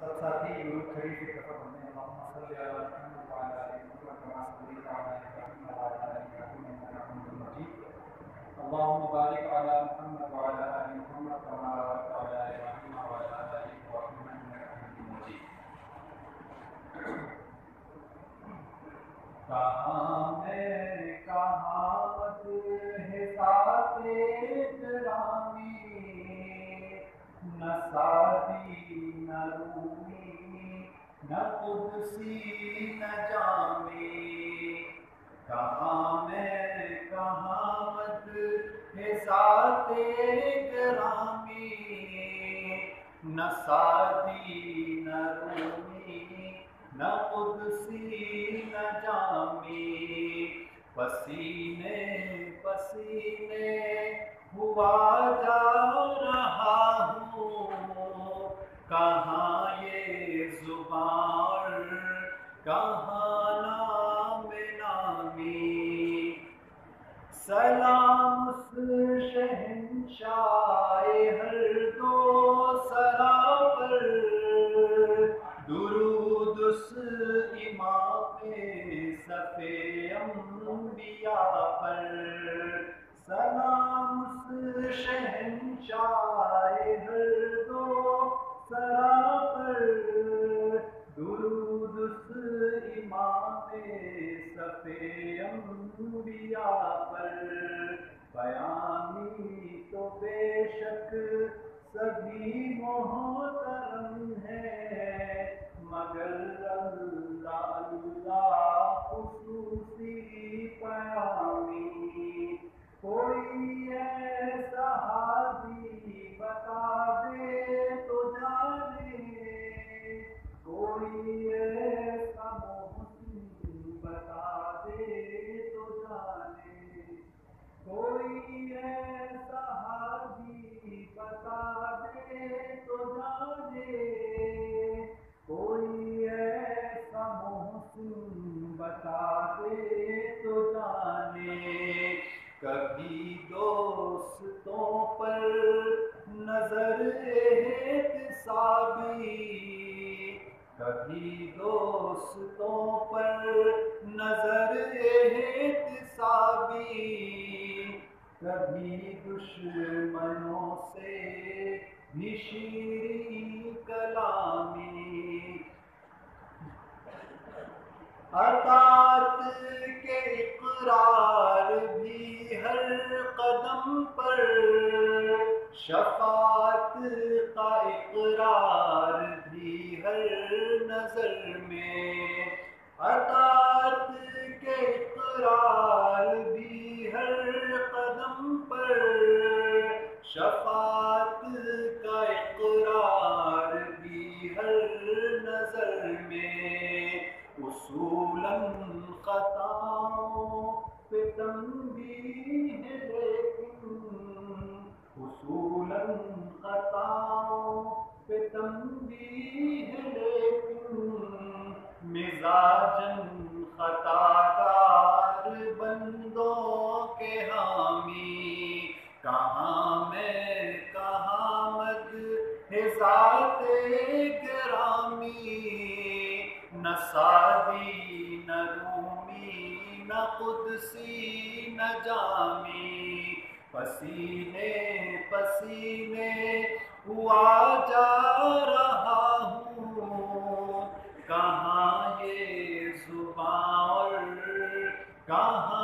سب ساتھی درود شریف کی طرف پڑھتے ہیں اللہم صلی علی محمد وعلی آل محمد کما صلیت علی ابراہیم وعلی آل ابراہیم انک حمید مجید اللہم بارک علی محمد وعلی آل محمد کما بارکت علی ابراہیم وعلی آل ابراہیم انک حمید مجید۔ کہاں میں کہاوت ہے ذات گرامی، نہ سعدی نہ رومی نہ قدسی نہ جامی۔ کہاں میں کہاوت ہے ذات گرامی، نہ سعدی نہ رومی نہ قدسی نہ جامی۔ پسینے پسینے ہوا جا رہا ہوں، کہاں یہ زبان کہاں نام نامی۔ سلام اس شہنشاہ ہر دو سرا پر، درود اس امام صف انبیاء پر۔ سلام اس شہنشاہ ہر دو سرا پر، درود اس امام صف انبیاء پر۔ بیانی تو بے شک سبھی محترم ہے، مگر اللہ اللہ خصوصی پیامی۔ کوئی ایسا ہادی بتا دے تو جانے، کوئی ایسا محسن بتا دے تو جانے، کوئی ایسا ہادی بتا دے تو جانے، کوئی ایسا محسن بتا دے تو جانے۔ کبھی دوستوں پر نظر احتسابی، کبھی دوستوں پر نظر احتسابی، کبھی دشمنوں سے بھی شیریں کلامی۔ اطاعت کے اقرار بھی ہر قدم پر، شفاعت کا اقرار بھی ہر نظر میں۔ اطاعت کے اقرار بھی ہر قدم پر، شفاعت کا اقرار بھی ہر نظر میں۔ اصولاً خطاؤں پہ تنبیہ ہے لیکن، اصولاً خطاؤں پہ تنبیہ ہے لیکن، مزاجاً خطا کار بندوں کے حامی۔ کہاں میں کہاں مد ہے ذات گرامی، نہ سعدی نہ رومی نہ قدسی نہ جامی۔ پسینے پسینے ہوا جا رہا ہوں، کہاں یہ زبان اور کہاں